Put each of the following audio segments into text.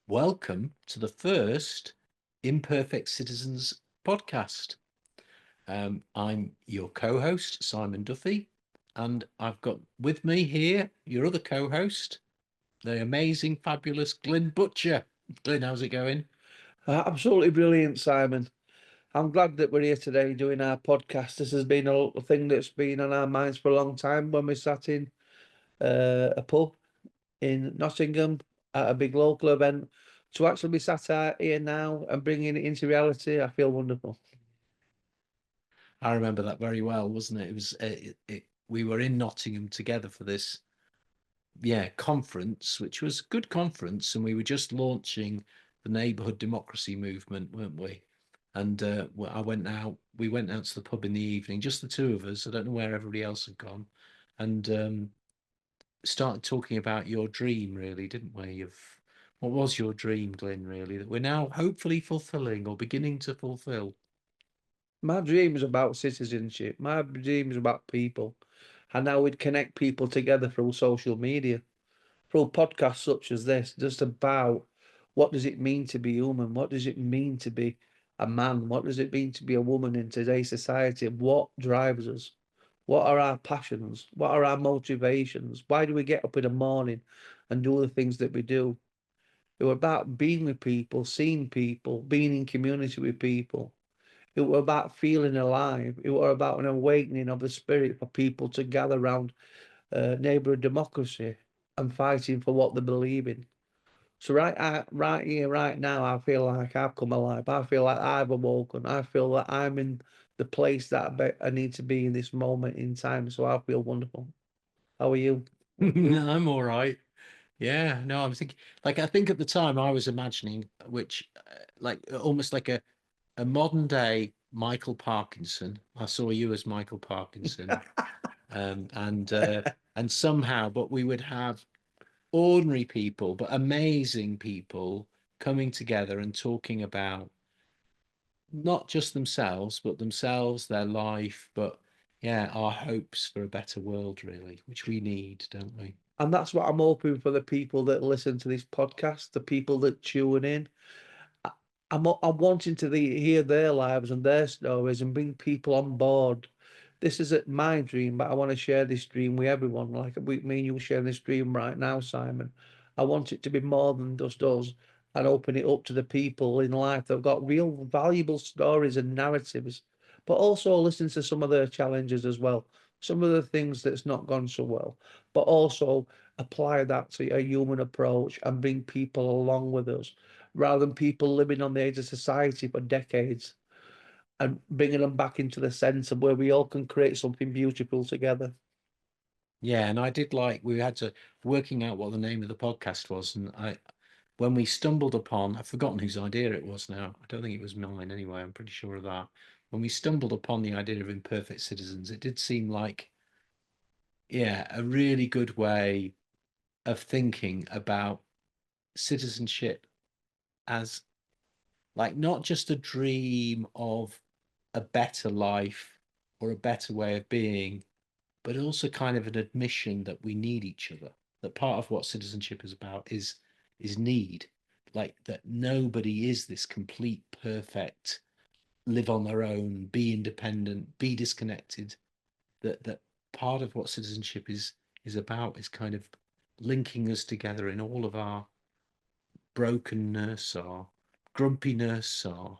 Welcome to the first Imperfect Citizens Podcast. I'm your co-host, Simon Duffy, and I've got with me here your other co-host, the amazing, fabulous Glyn Butcher. Glyn, how's it going? Absolutely brilliant, Simon. I'm glad that we're here today doing our podcast. This has been a thing that's been on our minds for a long time when we sat in a pub in Nottingham at a big local event. To actually be sat out here now and bringing it into reality, I feel wonderful. I remember that very well, wasn't it? It was we were in Nottingham together for this conference, which was a good conference, and we were just launching the neighbourhood democracy movement, weren't we? And I went out. We went out to the pub in the evening, just the two of us. I don't know where everybody else had gone, and started talking about your dream, really, didn't we? Of what was your dream, Glyn? Really, that we're now hopefully fulfilling or beginning to fulfil. My dream is about citizenship. My dream is about people. And how we'd connect people together through social media, through podcasts such as this, just about what does it mean to be human? What does it mean to be a man? What does it mean to be a woman in today's society? What drives us? What are our passions? What are our motivations? Why do we get up in the morning and do the things that we do? It was about being with people, seeing people, being in community with people. It was about feeling alive. It was about an awakening of the spirit for people to gather around neighbourhood democracy and fighting for what they believe in. So right here, right now, I feel like I've come alive. I feel like I've awoken. I feel that I'm in the place that I need to be in this moment in time. So I feel wonderful. How are you? I'm all right. Yeah, no, I'm thinking like I think at the time I was imagining which like almost like a modern day Michael Parkinson. I saw you as Michael Parkinson, um, and uh, and somehow, but we would have ordinary people, but amazing people coming together and talking about not just themselves, but themselves, their life, but yeah, our hopes for a better world, really, which we need, don't we? And that's what I'm hoping for the people that listen to this podcast, the people that tune in. I- I'm wanting to hear their lives and their stories and bring people on board. This isn't my dream, but I want to share this dream with everyone. Like me and you share this dream right now, Simon. I want it to be more than just us and open it up to the people in life that have got real valuable stories and narratives, but also listen to some of their challenges as well. Some of the things that's not gone so well, but also apply that to a human approach and bring people along with us rather than people living on the edge of society for decades and bringing them back into the centre where we all can create something beautiful together. Yeah, and I did like we had to working out what the name of the podcast was, and I when we stumbled upon I've forgotten whose idea it was now. I don't think it was mine anyway, I'm pretty sure of that. When we stumbled upon the idea of imperfect citizens, it did seem like, yeah, a really good way of thinking about citizenship as like not just a dream of a better life or a better way of being, but also kind of an admission that we need each other. That part of what citizenship is about is need. Like that nobody is this complete, perfect, live on their own, be independent, be disconnected. That part of what citizenship is about is kind of linking us together in all of our brokenness, our grumpiness, our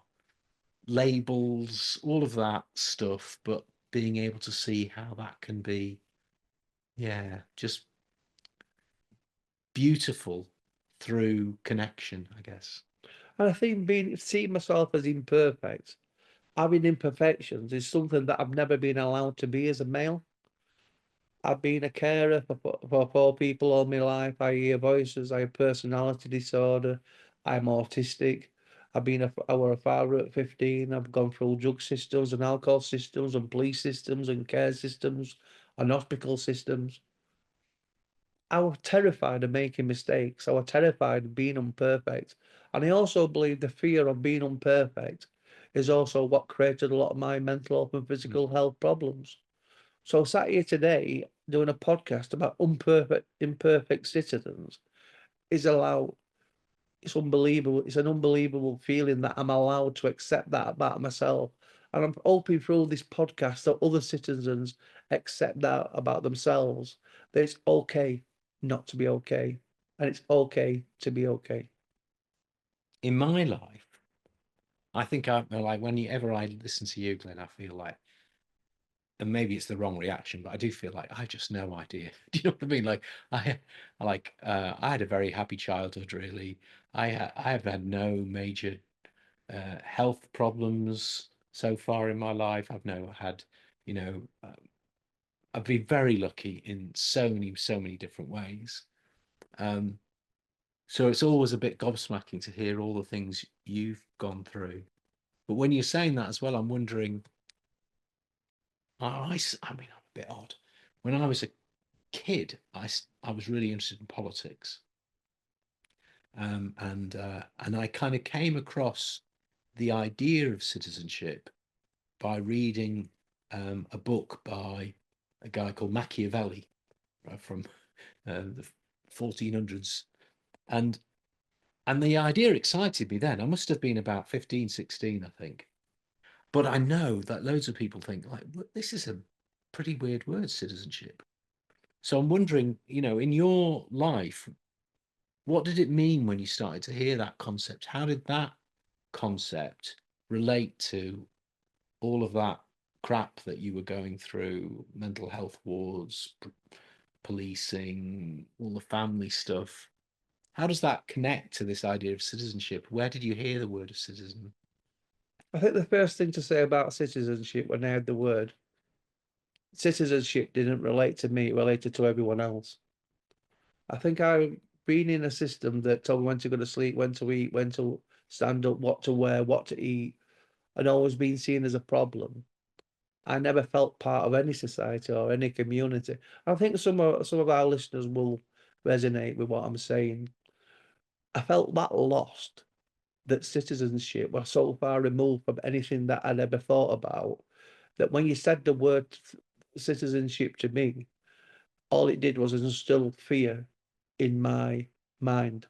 labels, all of that stuff, but being able to see how that can be, yeah, just beautiful through connection, I guess. And I think being seeing myself as imperfect, having imperfections is something that I've never been allowed to be as a male. I've been a carer for four people all my life. I hear voices. I have personality disorder. I'm autistic. I was a father at 15. I've gone through drug systems and alcohol systems and police systems and care systems and hospital systems. I was terrified of making mistakes. I was terrified of being imperfect. And I also believe the fear of being imperfect is also what created a lot of my mental health and Mm. physical health problems. So sat here today doing a podcast about imperfect citizens is allow it's unbelievable. It's an unbelievable feeling that I'm allowed to accept that about myself. And I'm hoping through this podcast that other citizens accept that about themselves, that it's okay not to be okay. And it's okay to be okay. In my life, I think I like whenever I listen to you, Glenn, I feel like, and maybe it's the wrong reaction, but I do feel like I have just no idea. Do you know what I mean? Like I had a very happy childhood, really. I have had no major health problems so far in my life. I've no had, you know, I've been very lucky in so many different ways. Um, so it's always a bit gobsmacking to hear all the things you've gone through. But when you're saying that as well, I'm wondering, I mean, I'm a bit odd. When I was a kid, I was really interested in politics, and I kind of came across the idea of citizenship by reading a book by a guy called Machiavelli, right, from the 1400s, and and the idea excited me then. I must have been about 15, 16, I think. But I know that loads of people think like, this is a pretty weird word, citizenship. So I'm wondering, in your life, what did it mean when you started to hear that concept? How did that concept relate to all of that crap that you were going through, mental health wards, policing, all the family stuff? How does that connect to this idea of citizenship? Where did you hear the word of citizen? I think the first thing to say about citizenship when I heard the word citizenship didn't relate to me, it related to everyone else. I think I've been in a system that told me when to go to sleep, when to eat, when to stand up, what to wear, what to eat, and always been seen as a problem. I never felt part of any society or any community. I think some of our listeners will resonate with what I'm saying. I felt that lost, that citizenship was so far removed from anything that I'd ever thought about, that when you said the word citizenship to me, all it did was instill fear in my mind.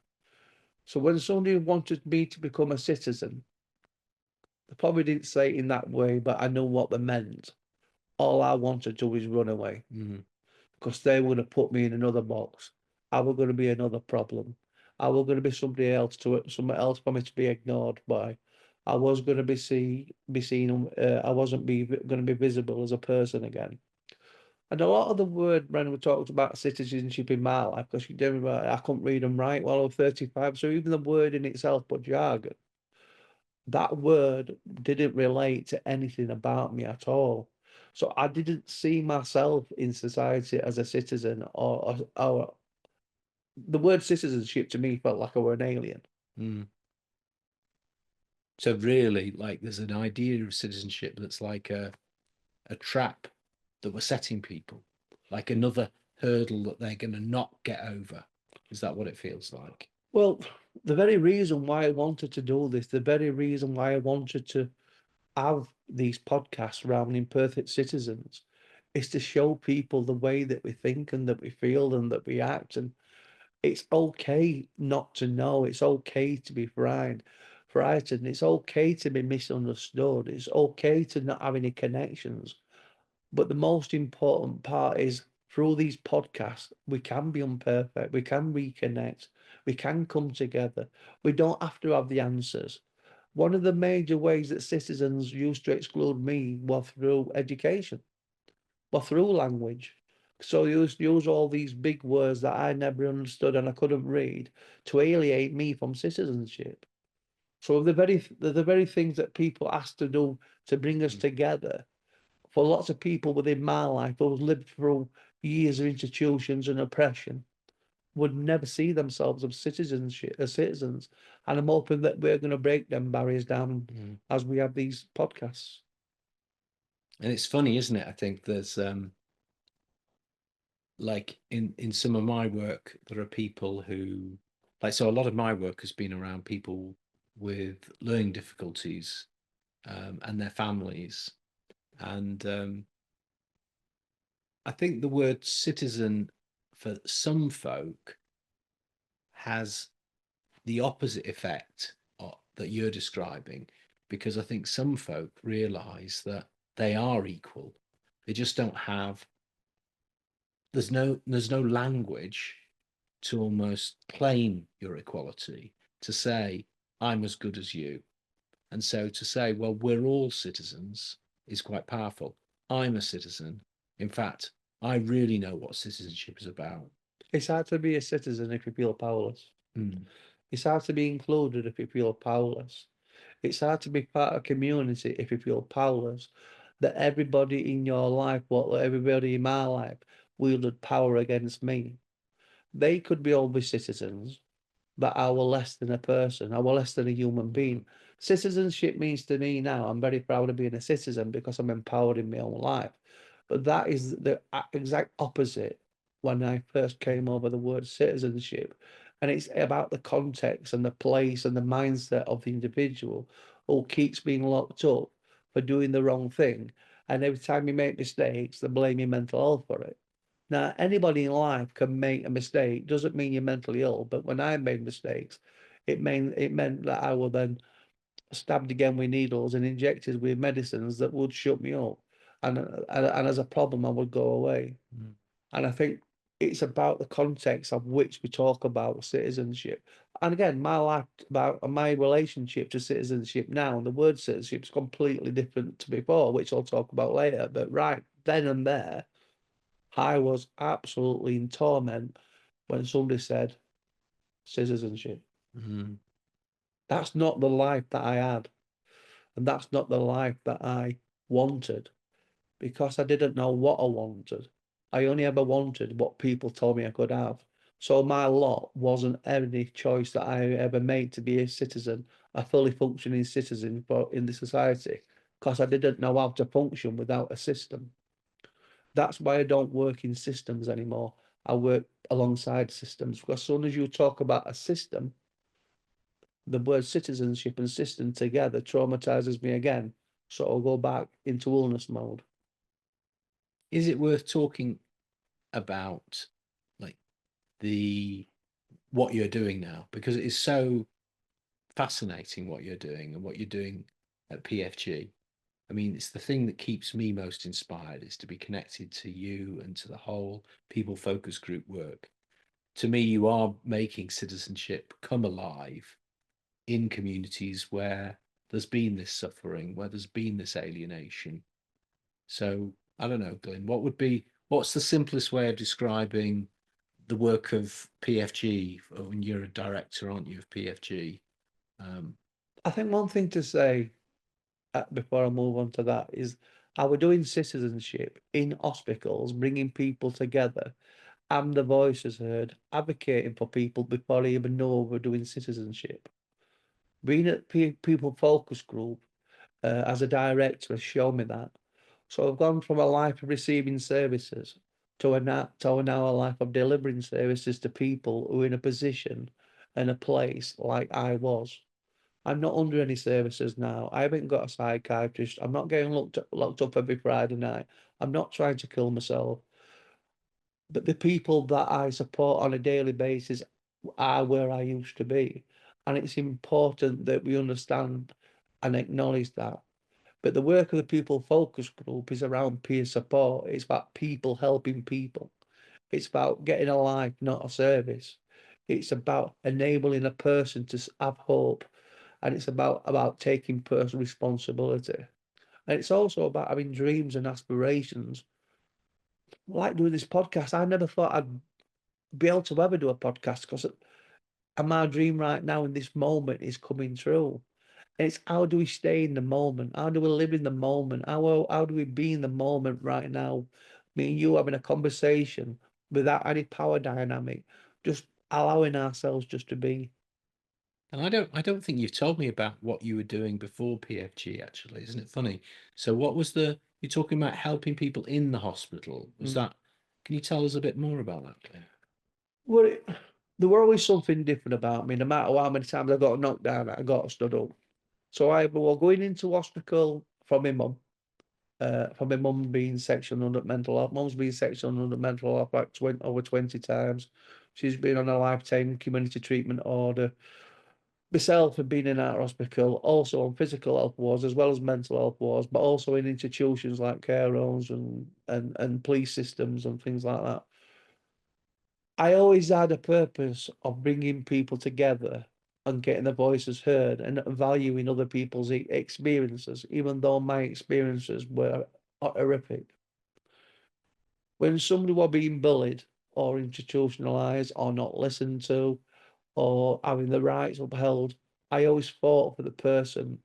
So when somebody wanted me to become a citizen, they probably didn't say it in that way, but I know what they meant. All I wanted to was run away Mm, because they were going to put me in another box. I was going to be another problem. I was going to be somebody else someone else for me to be ignored by. I was going to be seen. I wasn't going to be visible as a person again. And a lot of the word when we talked about citizenship in my life, because you don't remember, I couldn't read and write while I was 35. So even the word in itself, but jargon, that word didn't relate to anything about me at all. So I didn't see myself in society as a citizen or the word citizenship to me felt like I were an alien. mm. So really, like, there's an idea of citizenship that's like a trap that we're setting people, like another hurdle that they're going to not get over. Is that what it feels like? Well, the very reason why I wanted to do this, the very reason why I wanted to have these podcasts around imperfect citizens is to show people the way that we think and that we feel and that we act. And it's okay not to know. It's okay to be frightened. It's okay to be misunderstood. It's okay to not have any connections. But the most important part is through these podcasts, we can be imperfect. We can reconnect. We can come together. We don't have to have the answers. One of the major ways that citizens used to exclude me was through education, was through language. So they used to use all these big words that I never understood and I couldn't read to alienate me from citizenship. So the very things that people asked to do to bring us Mm, together, for lots of people within my life who've lived through years of institutions and oppression, would never see themselves as citizens. And I'm hoping that we're going to break them barriers down mm. as we have these podcasts. And it's funny, isn't it? I think there's like in some of my work, there are people who like so a lot of my work has been around people with learning difficulties and their families. And I think the word citizen for some folk has the opposite effect that you're describing, because I think some folk realize that they are equal. They just don't have, there's no language to almost claim your equality, to say, I'm as good as you. And so to say, well, we're all citizens is quite powerful. I'm a citizen. In fact, I really know what citizenship is about. It's hard to be a citizen if you feel powerless. Mm. It's hard to be included if you feel powerless. It's hard to be part of a community if you feel powerless. That everybody in your life, what everybody in my life, wielded power against me. They could be all be citizens, but I were less than a person. I were less than a human being. Citizenship means to me now, I'm very proud of being a citizen because I'm empowered in my own life. But that is the exact opposite when I first came over the word citizenship. And it's about the context and the place and the mindset of the individual who keeps being locked up for doing the wrong thing. And every time you make mistakes, they blame your mental health for it. Now, anybody in life can make a mistake. Doesn't mean you're mentally ill. But when I made mistakes, it meant that I was then stabbed again with needles and injected with medicines that would shut me up, and as a problem, I would go away. Mm. And I think it's about the context of which we talk about citizenship. And again, my life about my relationship to citizenship now, and the word citizenship is completely different to before, which I'll talk about later. But right then and there, I was absolutely in torment when somebody said citizenship. Mm. That's not the life that I had. And that's not the life that I wanted because I didn't know what I wanted. I only ever wanted what people told me I could have. So my lot wasn't any choice that I ever made to be a citizen, a fully functioning citizen for in the society, because I didn't know how to function without a system. That's why I don't work in systems anymore. I work alongside systems because as soon as you talk about a system, the word citizenship and system together traumatizes me again. So I'll go back into illness mode. Is it worth talking about, like, the what you're doing now? Because it is so fascinating what you're doing and what you're doing at PFG. I mean, it's the thing that keeps me most inspired is to be connected to you and to the whole people focus group work. To me, you are making citizenship come alive in communities where there's been this suffering, where there's been this alienation. So I don't know, Glyn, what's the simplest way of describing the work of PFG? When you're a director, aren't you, of PFG? Um, I think one thing to say before I move on to that is how we're doing citizenship in hospitals, bringing people together, and the voices heard, advocating for people before they even know we're doing citizenship. Being at People Focus Group as a director has shown me that. So I've gone from a life of receiving services to now a life of delivering services to people who are in a position and a place like I was. I'm not under any services now. I haven't got a psychiatrist. I'm not getting locked up every Friday night. I'm not trying to kill myself. But the people that I support on a daily basis are where I used to be. And it's important that we understand and acknowledge that. But the work of the People Focus Group is around peer support. It's about people helping people. It's about getting a life, not a service. It's about enabling a person to have hope. And it's about taking personal responsibility. And it's also about having dreams and aspirations. Like doing this podcast, I never thought I'd be able to ever do a podcast because my dream right now in this moment is coming true. And it's how do we stay in the moment? How do we live in the moment? How do we be in the moment right now? Me and you having a conversation without any power dynamic, just allowing ourselves just to be. and I don't think you've told me about what you were doing before PFG, actually. Isn't it funny? So what was you're talking about helping people in the hospital. Was Mm. that, can you tell us a bit more about that, Glyn? Well, there were always something different about me, no matter how many times I got knocked down, I got stood up. So I was going into hospital from my mum being sectioned under mental health. Mum's been sectioned under mental health like over 20 times. She's been on a lifetime community treatment order. myself have been in our hospital, also on physical health wards as well as mental health wards, but also in institutions like care homes and police systems and things like that. I always had a purpose of bringing people together and getting their voices heard and valuing other people's experiences, even though my experiences were horrific. When somebody was being bullied or institutionalized or not listened to or having their rights upheld, I always fought for the person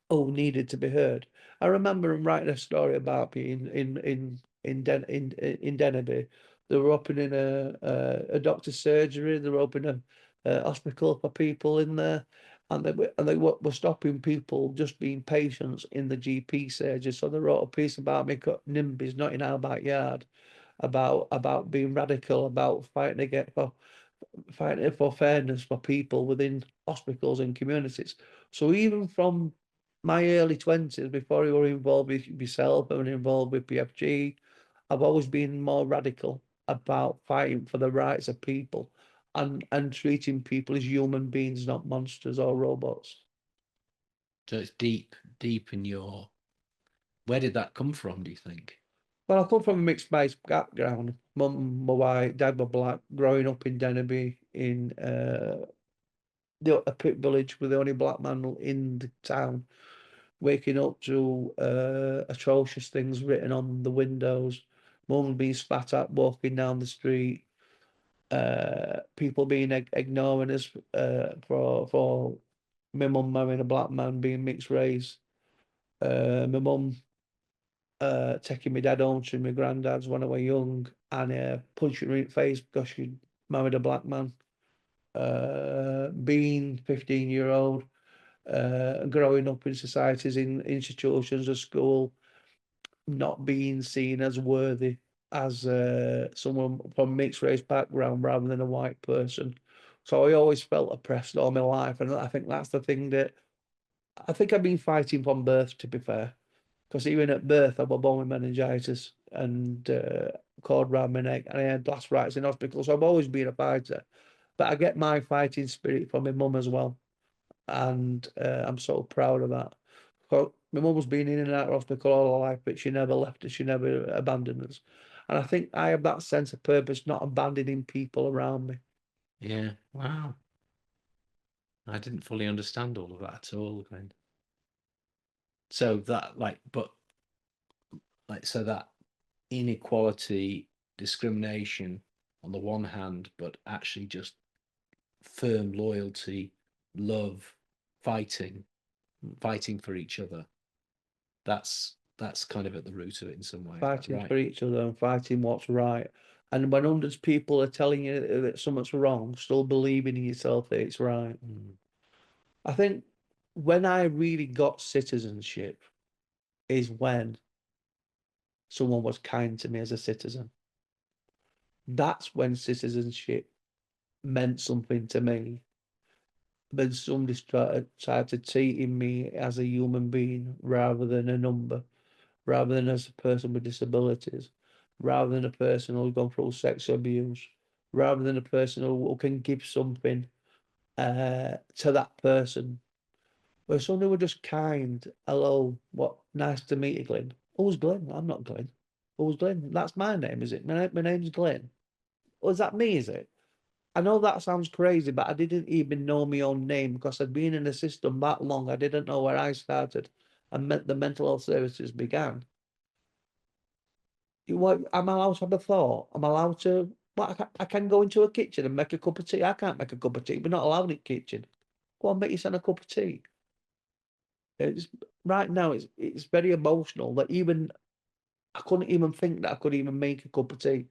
who needed to be heard. I remember him writing a story about me in Denby. They were opening a doctor's surgery. They were opening a hospital for people in there, and they were stopping people just being patients in the GP surgery. So they wrote a piece about me, NIMBYs, not in our backyard, about being radical, about fighting for fairness for people within hospitals and communities. So even from my early 20s, before I were involved with myself and involved with PFG, I've always been more radical about fighting for the rights of people and treating people as human beings, not monsters or robots. So it's deep, deep in your. Where did that come from, do you think? Well, I come from a mixed race background. Mum, my white, dad were black. Growing up in Denby, in a pit village with the only black man in the town, waking up to atrocious things written on the windows, mum being spat at walking down the street, people being ignoring us for my mum marrying a black man, being mixed race, my mum taking my dad home to my granddad's when I was young and punching her in the face because she married a black man, being 15-year-old, growing up in societies, in institutions of school, not being seen as worthy as someone from mixed race background rather than a white person. So I always felt oppressed all my life, and I think that's the thing that I think I've been fighting from birth. To be fair, because even at birth I was born with meningitis and cord round my neck, and I had blast rights in hospital. So I've always been a fighter, but I get my fighting spirit from my mum as well, and I'm so proud of that. My mum was been in and out of hospital all her life, but she never left us. She never abandoned us. And I think I have that sense of purpose, not abandoning people around me. Yeah. Wow. I didn't fully understand all of that at all, Glenn. So that, but so that inequality, discrimination on the one hand, but actually just firm loyalty, love, fighting, fighting for each other. That's kind of at the root of it in some way. Is that Fighting right? for each other and fighting what's right. And when hundreds of people are telling you that something's wrong, still believing in yourself that it's right. Mm. I think when I really got citizenship is when someone was kind to me as a citizen. That's when citizenship meant something to me. When somebody started treating me as a human being rather than a number, rather than as a person with disabilities, rather than a person who's gone through sex abuse, rather than a person who can give something to that person. Where somebody were just kind, hello, what, nice to meet you, Glyn. Who's Glyn? I'm not Glyn. Who's Glyn? That's my name, is it? My name's Glyn. Oh, is that me, is it? I know that sounds crazy, but I didn't even know my own name because I'd been in the system that long. I didn't know where I started and the mental health services began. What, am I allowed to have a thought? Am I allowed to? Well, I can go into a kitchen and make a cup of tea. I can't make a cup of tea. We're not allowed in the kitchen. Go on, make yourself a cup of tea. It's, right now, it's very emotional that even I couldn't even think that I could even make a cup of tea.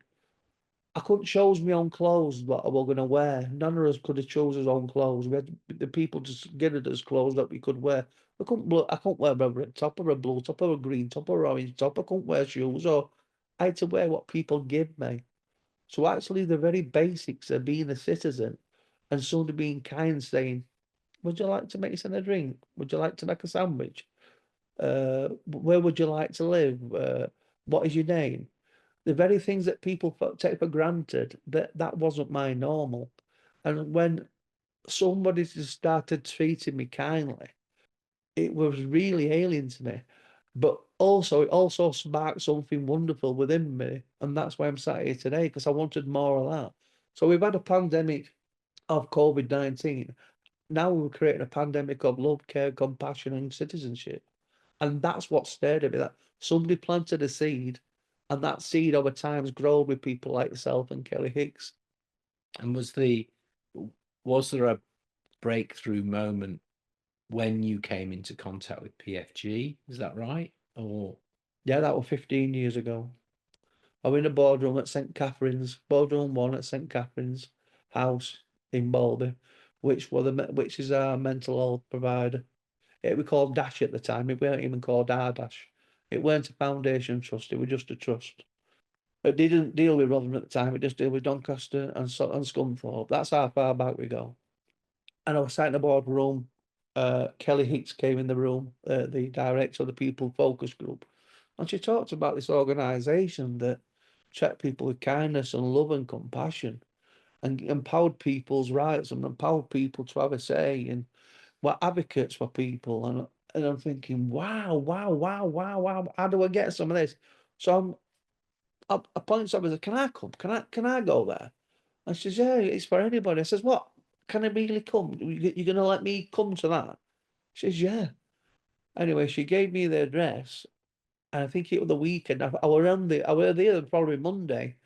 I couldn't choose my own clothes what I was going to wear. None of us could have chose our own clothes. We had the people just giving us clothes that we could wear. I couldn't wear a red top or a blue top or a green top or orange top. I couldn't wear shoes or I had to wear what people give me. So actually the very basics of being a citizen and somebody being kind saying, would you like to make us a drink? Would you like to make a sandwich? Where would you like to live? What is your name? The very things that people take for granted, that wasn't my normal. And when somebody just started treating me kindly. It was really alien to me. But also, it also sparked something wonderful within me. And that's why I'm sat here today, because I wanted more of that. So we've had a pandemic of COVID-19. Now we're creating a pandemic of love, care, compassion, and citizenship. And that's what stirred at me, that somebody planted a seed, and that seed over time has grown with people like yourself and Kelly Hicks. And was there a breakthrough moment when you came into contact with PFG? Is that right? Or Yeah, that was 15 years ago. I was in a boardroom at St. Catherine's, boardroom one at St. Catherine's House in Baldy, which is our mental health provider. It was called Dash at the time. It weren't even called our Dash. It weren't a foundation trust. It was just a trust. It didn't deal with Rotherham at the time. It just dealt with Doncaster and Scunthorpe. That's how far back we go. And I was sat in the boardroom. Kelly Hicks came in the room, the director of the People Focus Group, and she talked about this organisation that treat people with kindness and love and compassion, and empowered people's rights and empowered people to have a say, and were advocates for people. And I'm thinking, wow, wow, wow, wow, wow. How do I get some of this? So I pointed to her and said, can I come? Can I go there? And she says, yeah, it's for anybody. I says, what? Can I really come? You're going to let me come to that? She says, yeah. Anyway, she gave me the address, and I think it was the weekend. I were there probably Monday.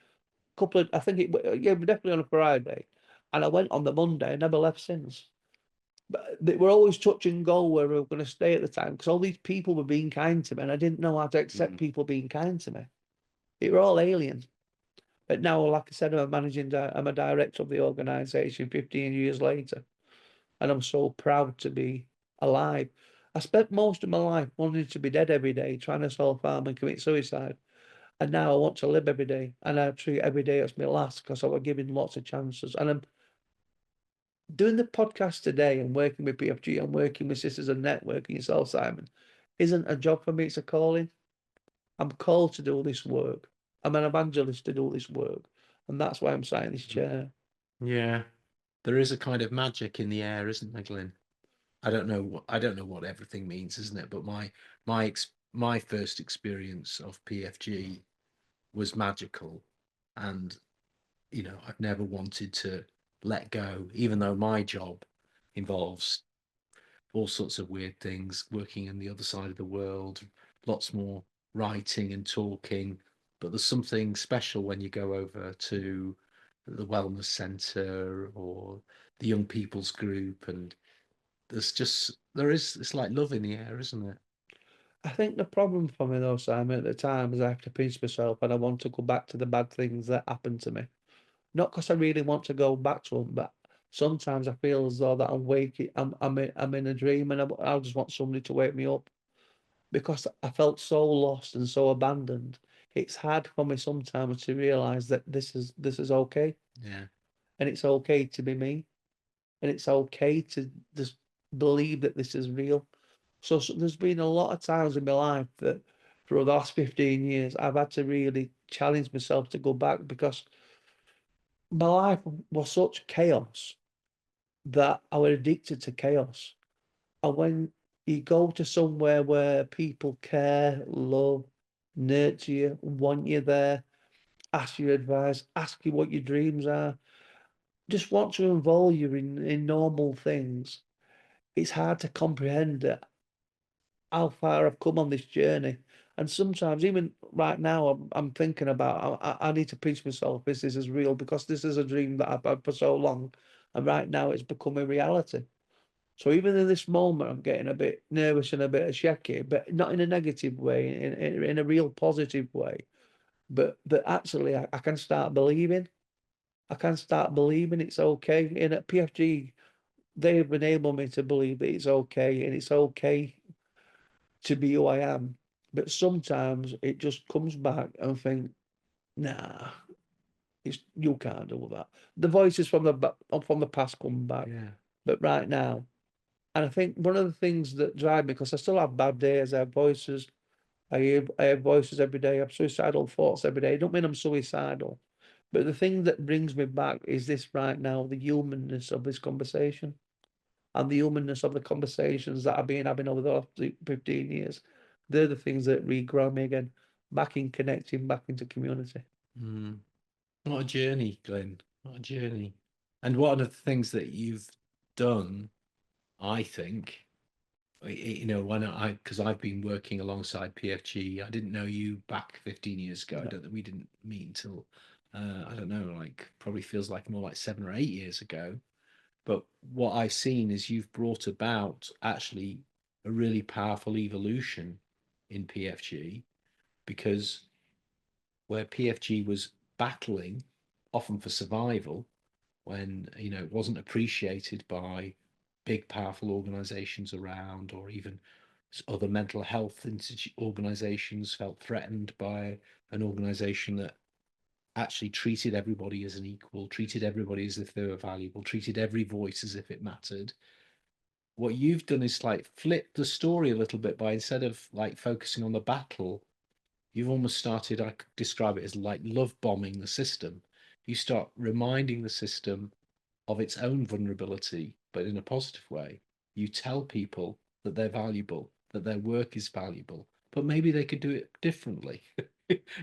Couple of, I think yeah, definitely on a Friday. And I went on the Monday, and never left since. But they were always touch and go where we were going to stay at the time, because all these people were being kind to me, and I didn't know how to accept people being kind to me. It were all alien. But now, like I said, I'm a director of the organisation 15 years later, and I'm so proud to be alive. I spent most of my life wanting to be dead every day, trying to self harm and commit suicide. And now I want to live every day, and I treat every day as my last, because I was given lots of chances. And I'm doing the podcast today and working with PFG and working with Sisters and Networking yourself, Simon, isn't a job for me, it's a calling. I'm called to do this work. I'm an evangelist to do this work. And that's why I'm sat in this chair. yeah, there is a kind of magic in the air, isn't there, Glyn? I don't know what everything means, isn't it? But my first experience of PFG was magical, and I've never wanted to let go, even though my job involves all sorts of weird things, working on the other side of the world, lots more writing and talking. But there's something special when you go over to the wellness center or the young people's group, and it's like love in the air, isn't it? I think the problem for me though, Simon, at the time is I have to pinch myself and I want to go back to the bad things that happened to me. Not because I really want to go back to them, but sometimes I feel as though that I'm waking, I'm in a dream, and I just want somebody to wake me up, because I felt so lost and so abandoned. It's hard for me sometimes to realize that this is okay, Yeah. and it's okay to be me, and it's okay to just believe that this is real. So there's been a lot of times in my life that for the last 15 years I've had to really challenge myself to go back, because my life was such chaos that I was addicted to chaos. And when you go to somewhere where people care, love, nurture you, want you there, ask your advice, ask you what your dreams are, just want to involve you in normal things, it's hard to comprehend that how far I've come on this journey. And sometimes, even right now, I'm thinking about I need to pinch myself. This is real, because this is a dream that I've had for so long, and right now it's become a reality. So even in this moment, I'm getting a bit nervous and a bit shaky, but not in a negative way, in a real positive way. But that actually I can start believing. I can start believing it's okay. And at PFG, they've enabled me to believe that it's okay, and it's okay to be who I am. But sometimes it just comes back and I think, nah, you can't do that. The voices from the past come back, Yeah. but right now. And I think one of the things that drive me, because I still have bad days, I have voices, I have voices every day, I have suicidal thoughts every day. I don't mean I'm suicidal, But the thing that brings me back is this right now, the humanness of this conversation and the humanness of the conversations that I've been having over the last 15 years. They're the things that reground me again, back in connecting, back into community. Mm. What a journey, Glenn. What a journey. And one of the things that you've done, I think, when because I've been working alongside PFG. I didn't know you back 15 years ago. I Yeah. don't think we didn't meet until, I don't know, like probably feels like more like 7 or 8 years ago. But what I've seen is you've brought about actually a really powerful evolution in PFG, because where PFG was battling often for survival, when it wasn't appreciated by big powerful organizations around, or even other mental health organizations felt threatened by an organization that actually treated everybody as an equal, treated everybody as if they were valuable, treated every voice as if it mattered. What you've done is like flip the story a little bit by, instead of like focusing on the battle, you've almost started, I could describe it as like love bombing the system. You start reminding the system of its own vulnerability, but in a positive way. You tell people that they're valuable, that their work is valuable, but maybe they could do it differently.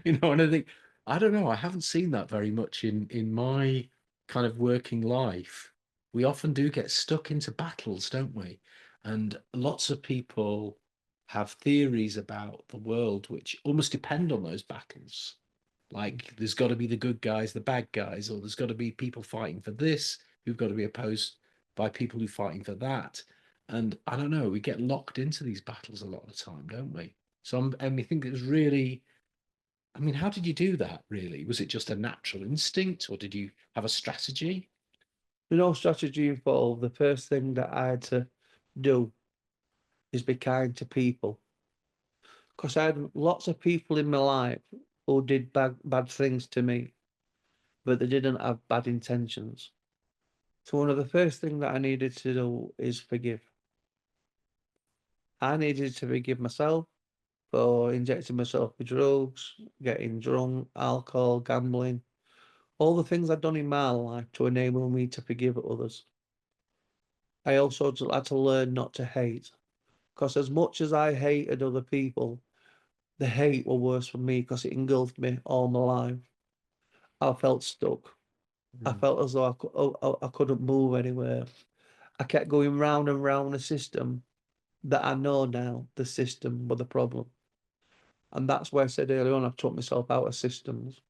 And I think, I don't know, I haven't seen that very much in my kind of working life. We often do get stuck into battles, don't we? And lots of people have theories about the world which almost depend on those battles. Like there's got to be the good guys, the bad guys, or there's got to be people fighting for this who've got to be opposed by people who are fighting for that. And I don't know, we get locked into these battles a lot of the time, don't we? And we think it was really, I mean, how did you do that really? Was it just a natural instinct, or did you have a strategy? No strategy involved. The first thing that I had to do is be kind to people. Because I had lots of people in my life who did bad things to me, but they didn't have bad intentions. So one of the first things that I needed to do is forgive. I needed to forgive myself for injecting myself with drugs, getting drunk, alcohol, gambling, all the things I'd done in my life to enable me to forgive others. I also had to learn not to hate, because as much as I hated other people, the hate was worse for me because it engulfed me all my life. I felt stuck. I Mm, felt as though I couldn't move anywhere. I kept going round and round a system that I know now the system was the problem. And that's why I said earlier on, I've took myself out of systems.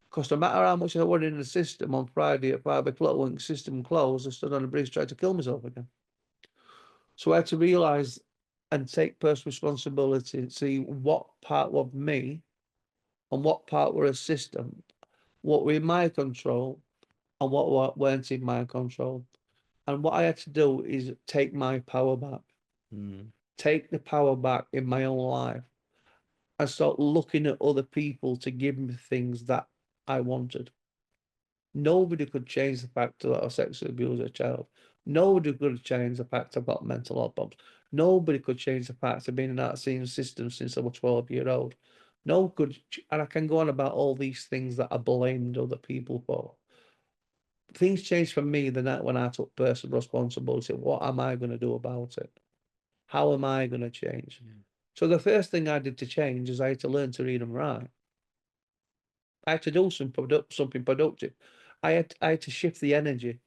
Because no matter how much I was in the system, on Friday at 5 o'clock, when the system closed, I stood on a bridge trying to kill myself again. So I had to realise and take personal responsibility and see what part of me and what part were a system, what were in my control and what weren't in my control. And what I had to do is take my power back, mm, take the power back in my own life, and start looking at other people to give me things that I wanted. Nobody could change the fact that I was sexually abused as a child. Nobody could change the fact I've got mental health problems. Nobody could change the fact I've been in that same system since I was 12 years old. No good, and I can go on about all these things that I blamed other people for. Things changed for me the night when I took personal responsibility. What am I going to do about it? How am I going to change? yeah. So the first thing I did to change is I had to learn to read and write. I had to do something productive. I had to shift the energy,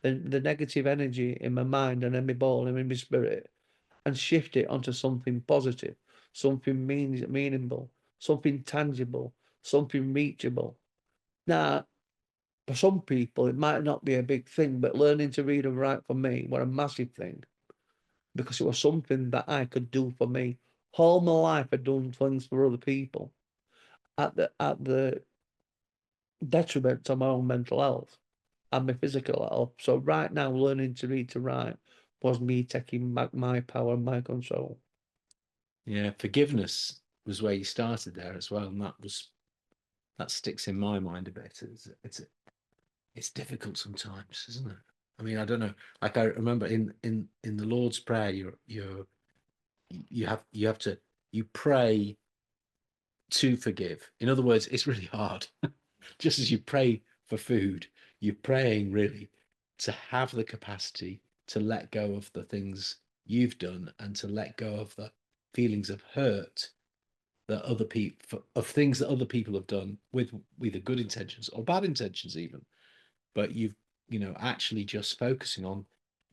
the negative energy in my mind and in my ball and in my spirit, and shift it onto something positive, something meaningful, something tangible, something reachable. Now, for some people, it might not be a big thing, but learning to read and write for me was a massive thing because it was something that I could do for me. All my life, I'd done things for other people at the detriment to my own mental health and my physical health. So right now, learning to read to write was me taking back my power and my control. Yeah, forgiveness was where you started there as well, and that sticks in my mind a bit. It's difficult sometimes, isn't it? I mean, I don't know. Like I remember in the Lord's Prayer, you have to, you pray to forgive. In other words, it's really hard. just as you pray for food, you're praying really to have the capacity to let go of the things you've done and to let go of the feelings of hurt that other people of things that other people have done with either good intentions or bad intentions even. But actually just focusing on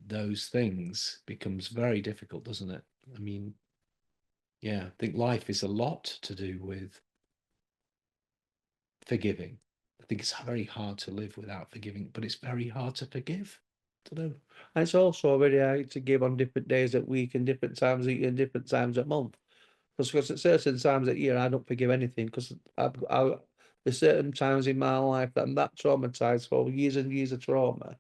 those things becomes very difficult, doesn't it? I mean, yeah, I think life is a lot to do with forgiving. I think it's very hard to live without forgiving, but it's very hard to forgive. I don't know. And it's also very hard to give on different days at week and different times of year and different times at month. Because at certain times at year I don't forgive anything because there's certain times in my life that I'm that traumatized for years and years of trauma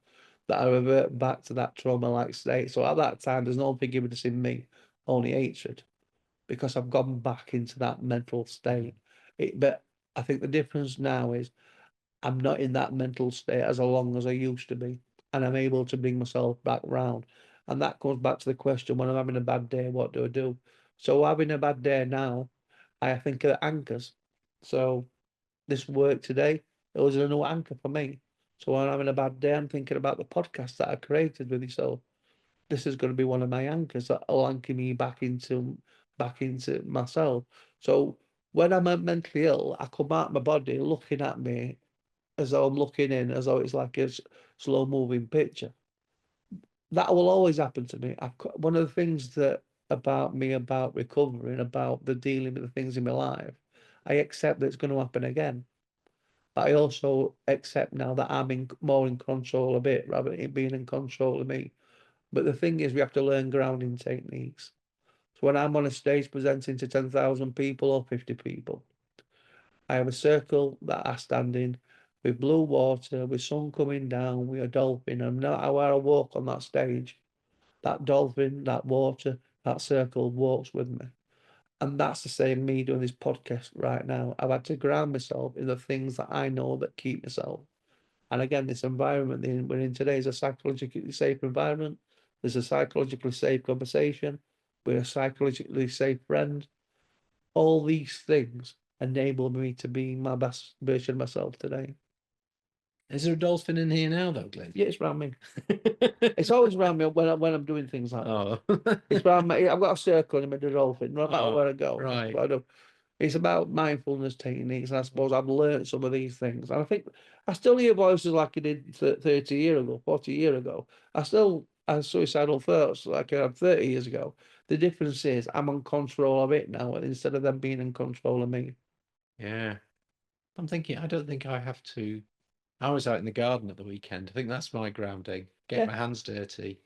that I revert back to that trauma-like state. So at that time, there's no forgiveness in me, only hatred, because I've gone back into that mental state. But I think the difference now is I'm not in that mental state as long as I used to be, and I'm able to bring myself back round. And that comes back to the question: when I'm having a bad day, what do I do? So having a bad day now, I think of anchors. So this work today, it was a new anchor for me. So when I'm having a bad day, I'm thinking about the podcast that I created with yourself. This is going to be one of my anchors that'll anchor me back into myself. So when I'm mentally ill, I come out my body looking at me as though I'm looking in, as though it's like a slow moving picture. That will always happen to me. One of the things that about me, about recovering, about the dealing with the things in my life, I accept that it's going to happen again. But I also accept now that I'm more in control of it rather than it being in control of me. But the thing is, we have to learn grounding techniques. So when I'm on a stage presenting to 10,000 people or 50 people, I have a circle that I stand in with blue water, with sun coming down, with a dolphin. And no matter where I walk on that stage, that dolphin, that water, that circle walks with me. And that's the same me doing this podcast right now. I've had to ground myself in the things that I know that keep myself. And again, this environment that we're in today is a psychologically safe environment. There's a psychologically safe conversation. We're a psychologically safe friend. All these things enable me to be my best version of myself today. Is there a dolphin in here now, though, Glyn? Yeah, it's around me. It's always around me when I'm doing things like that. Oh, It's around me. I've got a circle in the dolphin, no matter oh, where I go. That's right. what I do. It's about mindfulness techniques, and I suppose I've learned some of these things. And I think I still hear voices like I did 30 years ago, 40 years ago. I still have suicidal thoughts like I had 30 years ago. The difference is I'm in control of it now instead of them being in control of me. Yeah. I'm thinking, I don't think I have to. I was out in the garden at the weekend. I think that's my grounding. Get Yeah. my hands dirty,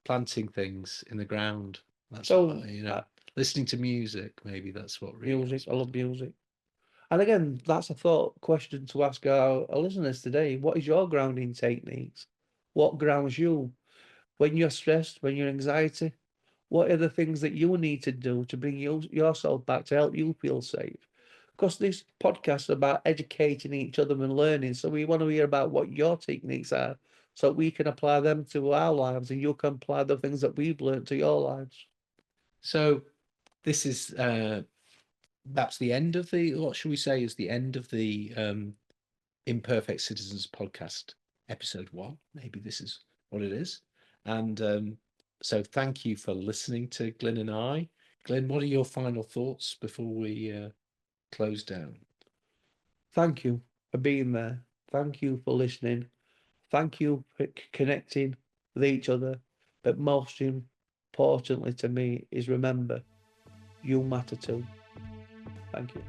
planting things in the ground. That's what, So listening to music. Maybe that's what really music, helps I me. love music. And again, that's a thought question to ask our listeners today. What is your grounding techniques? What grounds you when you're stressed, when you're anxiety? What are the things that you need to do to bring yourself back to help you feel safe? Because this podcast is about educating each other and learning. So we want to hear about what your techniques are so we can apply them to our lives and you can apply the things that we've learned to your lives. So this is that's the end of the, what should we say is the end of the Imperfect Citizens Podcast, episode 1. Maybe this is what it is. And so thank you for listening to Glyn and I. Glyn, what are your final thoughts before we close down? Thank you for being there. Thank you for listening. Thank you for connecting with each other. But most importantly to me is remember, you matter too. Thank you.